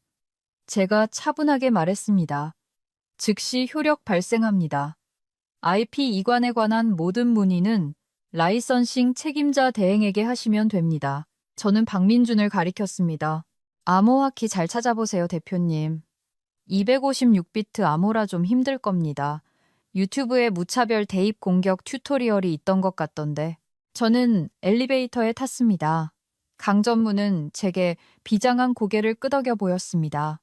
제가 차분하게 말했습니다. 즉시 효력 발생합니다. IP 이관에 관한 모든 문의는 라이선싱 책임자 대행에게 하시면 됩니다. 저는 박민준을 가리켰습니다. 암호화키 잘 찾아보세요, 대표님. 256비트 암호라 좀 힘들 겁니다. 유튜브에 무차별 대입 공격 튜토리얼이 있던 것 같던데. 저는 엘리베이터에 탔습니다. 강 전무는 제게 비장한 고개를 끄덕여 보였습니다.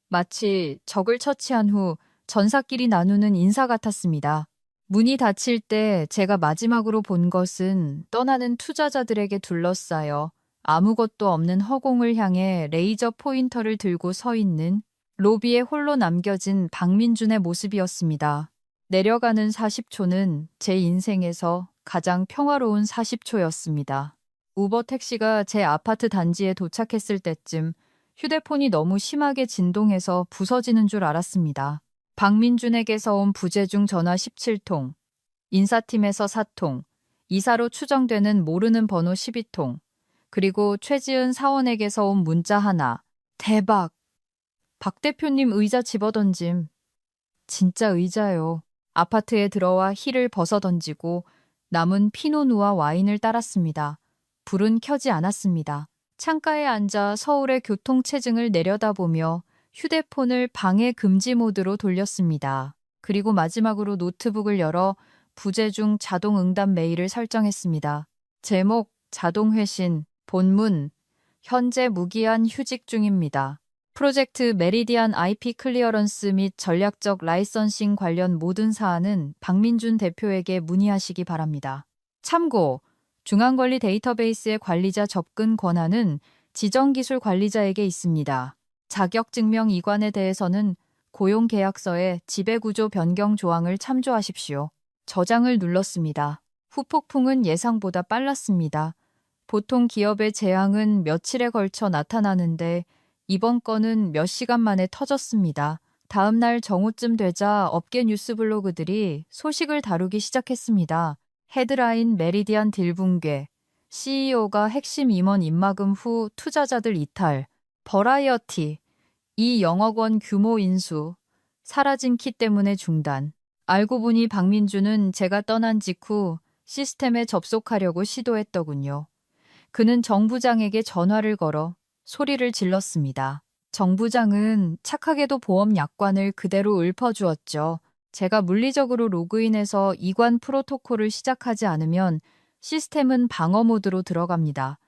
마치 적을 처치한 후 전사끼리 나누는 인사 같았습니다. 문이 닫힐 때 제가 마지막으로 본 것은 떠나는 투자자들에게 둘러싸여 아무것도 없는 허공을 향해 레이저 포인터를 들고 서 있는 로비에 홀로 남겨진 박민준의 모습이었습니다. 내려가는 40초는 제 인생에서 가장 평화로운 40초였습니다. 우버 택시가 제 아파트 단지에 도착했을 때쯤 휴대폰이 너무 심하게 진동해서 부서지는 줄 알았습니다. 박민준에게서 온 부재중 전화 17통, 인사팀에서 4통, 이사로 추정되는 모르는 번호 12통, 그리고 최지은 사원에게서 온 문자 하나. 대박! 박 대표님 의자 집어던짐. 진짜 의자요. 아파트에 들어와 힐을 벗어던지고 남은 피노누아 와인을 따랐습니다. 불은 켜지 않았습니다. 창가에 앉아 서울의 교통체증을 내려다보며 휴대폰을 방해 금지 모드로 돌렸습니다. 그리고 마지막으로 노트북을 열어 부재중 자동 응답 메일을 설정했습니다. 제목, 자동 회신, 본문, 현재 무기한 휴직 중입니다. 프로젝트 메리디안 IP 클리어런스 및 전략적 라이선싱 관련 모든 사안은 박민준 대표에게 문의하시기 바랍니다. 참고, 중앙관리 데이터베이스의 관리자 접근 권한은 지정기술 관리자에게 있습니다. 자격증명 이관에 대해서는 고용계약서에 지배구조 변경 조항을 참조하십시오. 저장을 눌렀습니다. 후폭풍은 예상보다 빨랐습니다. 보통 기업의 재앙은 며칠에 걸쳐 나타나는데 이번 건은 몇 시간 만에 터졌습니다. 다음 날 정오쯤 되자 업계 뉴스 블로그들이 소식을 다루기 시작했습니다. 헤드라인 메리디안 딜 붕괴, CEO가 핵심 임원 입막음 후 투자자들 이탈, 버라이어티, 2억원 규모 인수, 사라진 키 때문에 중단. 알고 보니 박민준은 제가 떠난 직후 시스템에 접속하려고 시도했더군요. 그는 정 부장에게 전화를 걸어 소리를 질렀습니다. 정 부장은 착하게도 보험 약관을 그대로 읊어주었죠. 제가 물리적으로 로그인해서 이관 프로토콜을 시작하지 않으면 시스템은 방어 모드로 들어갑니다.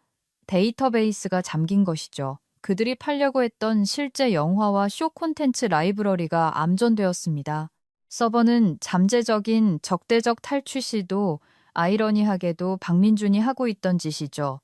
데이터베이스가 잠긴 것이죠. 그들이 팔려고 했던 실제 영화와 쇼 콘텐츠 라이브러리가 암전되었습니다. 서버는 잠재적인 적대적 탈취 시도 아이러니하게도 박민준이 하고 있던 짓이죠.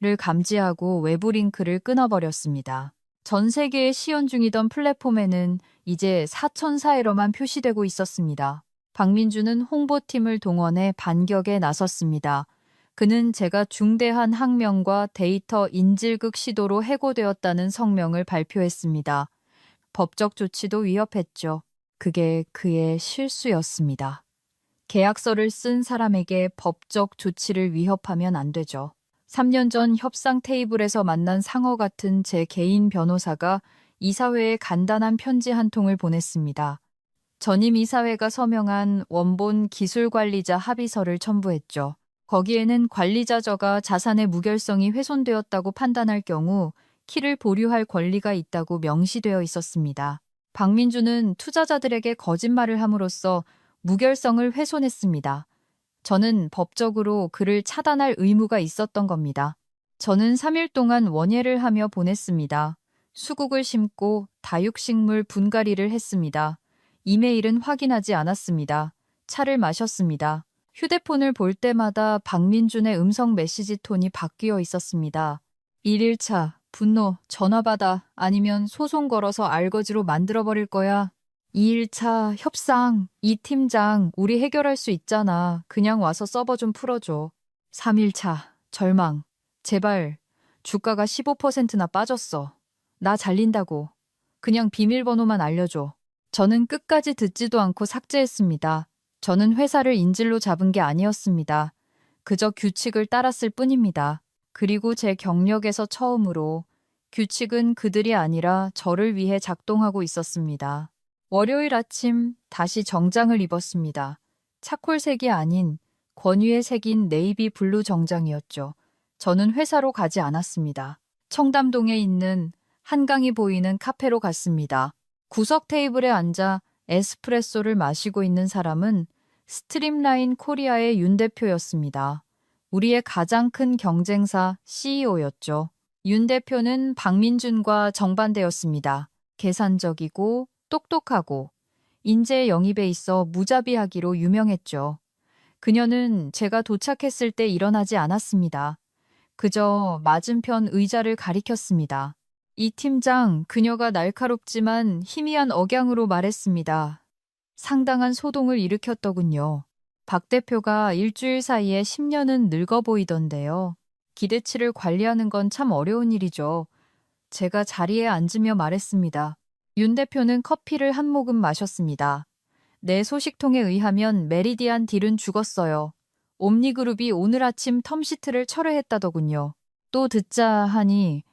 를 감지하고 외부 링크를 끊어버렸습니다. 전 세계에 시연 중이던 플랫폼에는 이제 4,004에러만 표시되고 있었습니다. 박민준은 홍보팀을 동원해 반격에 나섰습니다. 그는 제가 중대한 항명과 데이터 인질극 시도로 해고되었다는 성명을 발표했습니다. 법적 조치도 위협했죠. 그게 그의 실수였습니다. 계약서를 쓴 사람에게 법적 조치를 위협하면 안 되죠. 3년 전 협상 테이블에서 만난 상어 같은 제 개인 변호사가 이사회에 간단한 편지 한 통을 보냈습니다. 전임 이사회가 서명한 원본 기술관리자 합의서를 첨부했죠. 거기에는 관리자저가 자산의 무결성이 훼손되었다고 판단할 경우 키를 보류할 권리가 있다고 명시되어 있었습니다. 박민준은 투자자들에게 거짓말을 함으로써 무결성을 훼손했습니다. 저는 법적으로 그를 차단할 의무가 있었던 겁니다. 저는 3일 동안 원예를 하며 보냈습니다. 수국을 심고 다육식물 분갈이를 했습니다. 이메일은 확인하지 않았습니다. 차를 마셨습니다. 휴대폰을 볼 때마다 박민준의 음성 메시지 톤이 바뀌어 있었습니다. 1일차, 분노, 전화 받아, 아니면 소송 걸어서 알거지로 만들어버릴 거야. 2일차, 협상, 이 팀장, 우리 해결할 수 있잖아. 그냥 와서 서버 좀 풀어줘. 3일차, 절망. 제발, 주가가 15%나 빠졌어. 나 잘린다고. 그냥 비밀번호만 알려줘. 저는 끝까지 듣지도 않고 삭제했습니다. 저는 회사를 인질로 잡은 게 아니었습니다. 그저 규칙을 따랐을 뿐입니다. 그리고 제 경력에서 처음으로 규칙은 그들이 아니라 저를 위해 작동하고 있었습니다. 월요일 아침 다시 정장을 입었습니다. 차콜색이 아닌 권위에 새긴 네이비 블루 정장이었죠. 저는 회사로 가지 않았습니다. 청담동에 있는 한강이 보이는 카페로 갔습니다. 구석 테이블에 앉아 에스프레소를 마시고 있는 사람은 스트림라인 코리아의 윤 대표였습니다. 우리의 가장 큰 경쟁사 CEO였죠. 윤 대표는 박민준과 정반대였습니다. 계산적이고 똑똑하고 인재 영입에 있어 무자비하기로 유명했죠. 그녀는 제가 도착했을 때 일어나지 않았습니다. 그저 맞은편 의자를 가리켰습니다. 이 팀장, 그녀가 날카롭지만 희미한 억양으로 말했습니다. 상당한 소동을 일으켰더군요. 박 대표가 일주일 사이에 10년은 늙어 보이던데요. 기대치를 관리하는 건 참 어려운 일이죠. 제가 자리에 앉으며 말했습니다. 윤 대표는 커피를 한 모금 마셨습니다. 내 소식통에 의하면 메리디안 딜은 죽었어요. 옴니그룹이 오늘 아침 텀시트를 철회했다더군요. 또 듣자 하니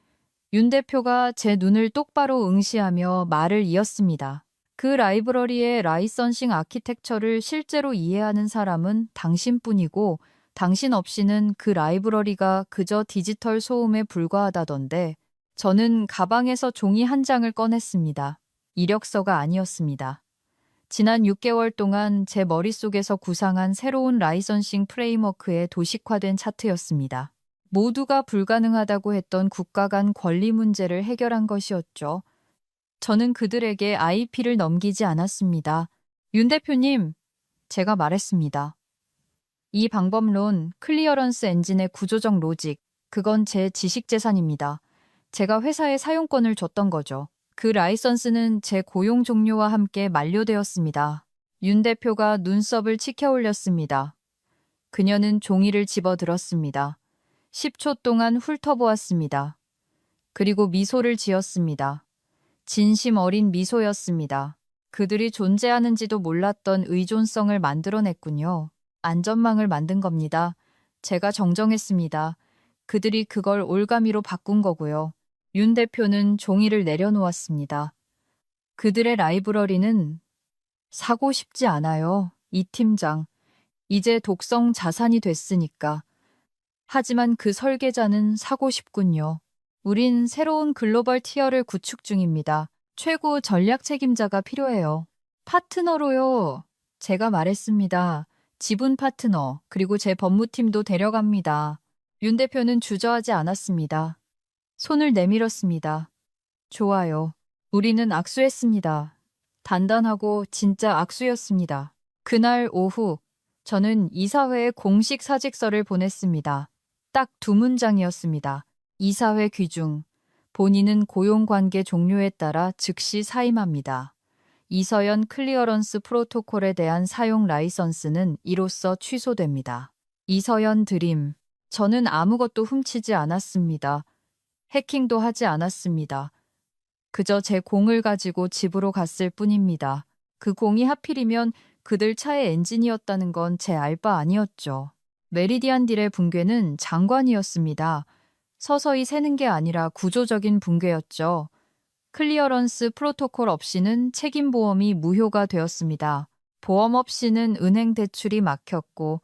윤 대표가 제 눈을 똑바로 응시하며 말을 이었습니다. 그 라이브러리의 라이선싱 아키텍처를 실제로 이해하는 사람은 당신뿐이고 당신 없이는 그 라이브러리가 그저 디지털 소음에 불과하다던데 저는 가방에서 종이 한 장을 꺼냈습니다. 이력서가 아니었습니다. 지난 6개월 동안 제 머릿속에서 구상한 새로운 라이선싱 프레임워크의 도식화된 차트였습니다. 모두가 불가능하다고 했던 국가 간 권리 문제를 해결한 것이었죠. 저는 그들에게 IP를 넘기지 않았습니다. 윤 대표님, 제가 말했습니다. 이 방법론, 클리어런스 엔진의 구조적 로직, 그건 제 지식재산입니다. 제가 회사에 사용권을 줬던 거죠. 그 라이선스는 제 고용 종료와 함께 만료되었습니다. 윤 대표가 눈썹을 치켜 올렸습니다. 그녀는 종이를 집어들었습니다. 10초 동안 훑어보았습니다. 그리고 미소를 지었습니다. 진심 어린 미소였습니다. 그들이 존재하는지도 몰랐던 의존성을 만들어냈군요. 안전망을 만든 겁니다. 제가 정정했습니다. 그들이 그걸 올가미로 바꾼 거고요. 윤 대표는 종이를 내려놓았습니다. 그들의 라이브러리는 사고 싶지 않아요. 이 팀장. 이제 독성 자산이 됐으니까. 하지만 그 설계자는 사고 싶군요. 우린 새로운 글로벌 티어를 구축 중입니다. 최고 전략 책임자가 필요해요. 파트너로요. 제가 말했습니다. 지분 파트너, 그리고 제 법무팀도 데려갑니다. 윤 대표는 주저하지 않았습니다. 손을 내밀었습니다. 좋아요. 우리는 악수했습니다. 단단하고 진짜 악수였습니다. 그날 오후, 저는 이사회에 공식 사직서를 보냈습니다. 딱 2문장이었습니다. 이사회 귀중, 본인은 고용관계 종료에 따라 즉시 사임합니다. 이서연 클리어런스 프로토콜에 대한 사용 라이선스는 이로써 취소됩니다. 이서연 드림, 저는 아무것도 훔치지 않았습니다. 해킹도 하지 않았습니다. 그저 제 공을 가지고 집으로 갔을 뿐입니다. 그 공이 하필이면 그들 차의 엔진이었다는 건 제 알 바 아니었죠. 메리디안 딜의 붕괴는 장관이었습니다. 서서히 새는 게 아니라 구조적인 붕괴였죠. 클리어런스 프로토콜 없이는 책임보험이 무효가 되었습니다. 보험 없이는 은행 대출이 막혔고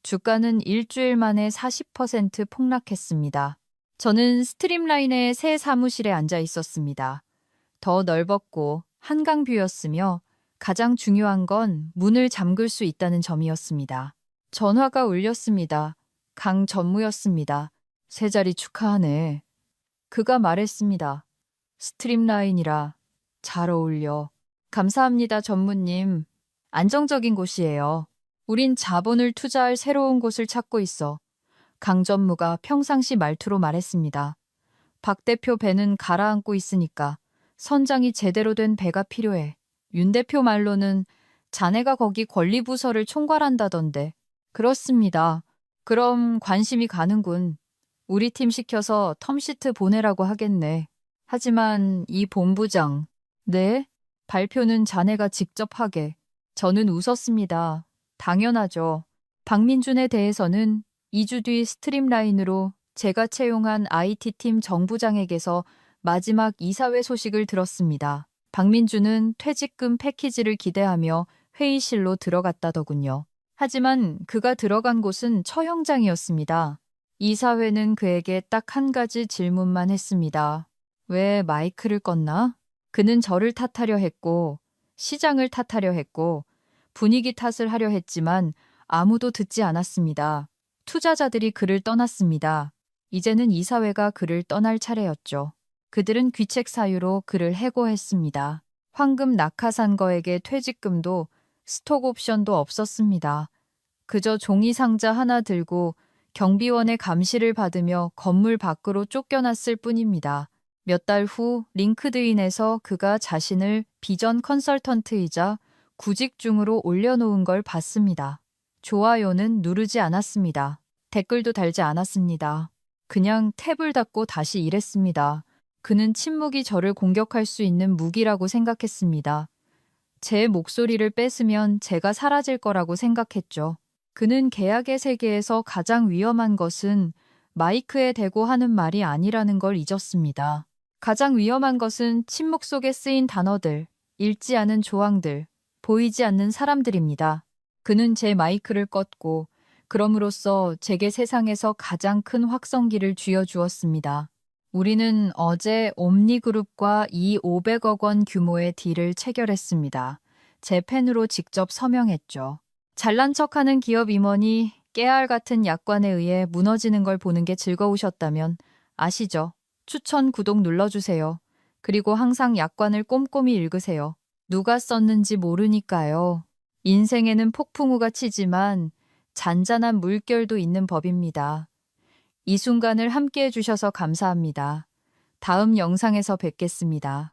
주가는 일주일 만에 40% 폭락했습니다. 저는 스트림라인의 새 사무실에 앉아 있었습니다. 더 넓었고 한강뷰였으며 가장 중요한 건 문을 잠글 수 있다는 점이었습니다. 전화가 울렸습니다. 강 전무였습니다. 새 자리 축하하네. 그가 말했습니다. 스트림라인이라 잘 어울려. 감사합니다, 전무님. 안정적인 곳이에요. 우린 자본을 투자할 새로운 곳을 찾고 있어. 강 전무가 평상시 말투로 말했습니다. 박 대표 배는 가라앉고 있으니까 선장이 제대로 된 배가 필요해. 윤 대표 말로는 자네가 거기 권리부서를 총괄한다던데. 그렇습니다. 그럼 관심이 가는군. 우리 팀 시켜서 텀시트 보내라고 하겠네. 하지만 이 본부장. 네? 발표는 자네가 직접 하게. 저는 웃었습니다. 당연하죠. 박민준에 대해서는 2주 뒤 스트림라인으로 제가 채용한 IT팀 정부장에게서 마지막 이사회 소식을 들었습니다. 박민준은 퇴직금 패키지를 기대하며 회의실로 들어갔다더군요. 하지만 그가 들어간 곳은 처형장이었습니다. 이사회는 그에게 딱 한 가지 질문만 했습니다. 왜 마이크를 껐나? 그는 저를 탓하려 했고, 시장을 탓하려 했고, 분위기 탓을 하려 했지만 아무도 듣지 않았습니다. 투자자들이 그를 떠났습니다. 이제는 이사회가 그를 떠날 차례였죠. 그들은 귀책 사유로 그를 해고했습니다. 황금 낙하산거에게 퇴직금도 스톡 옵션도 없었습니다. 그저 종이 상자 하나 들고 경비원의 감시를 받으며 건물 밖으로 쫓겨났을 뿐입니다. 몇 달 후 링크드인에서 그가 자신을 비전 컨설턴트이자 구직 중으로 올려놓은 걸 봤습니다. 좋아요는 누르지 않았습니다. 댓글도 달지 않았습니다. 그냥 탭을 닫고 다시 일했습니다. 그는 침묵이 저를 공격할 수 있는 무기라고 생각했습니다. 제 목소리를 뺏으면 제가 사라질 거라고 생각했죠. 그는 계약의 세계에서 가장 위험한 것은 마이크에 대고 하는 말이 아니라는 걸 잊었습니다. 가장 위험한 것은 침묵 속에 쓰인 단어들, 읽지 않은 조항들, 보이지 않는 사람들입니다. 그는 제 마이크를 껐고 그럼으로써 제게 세상에서 가장 큰 확성기를 쥐어주었습니다. 우리는 어제 옴니그룹과 이 500억 원 규모의 딜을 체결했습니다. 제 펜으로 직접 서명했죠. 잘난 척하는 기업 임원이 깨알 같은 약관에 의해 무너지는 걸 보는 게 즐거우셨다면 아시죠? 추천, 구독 눌러주세요. 그리고 항상 약관을 꼼꼼히 읽으세요. 누가 썼는지 모르니까요. 인생에는 폭풍우가 치지만 잔잔한 물결도 있는 법입니다. 이 순간을 함께 해주셔서 감사합니다. 다음 영상에서 뵙겠습니다.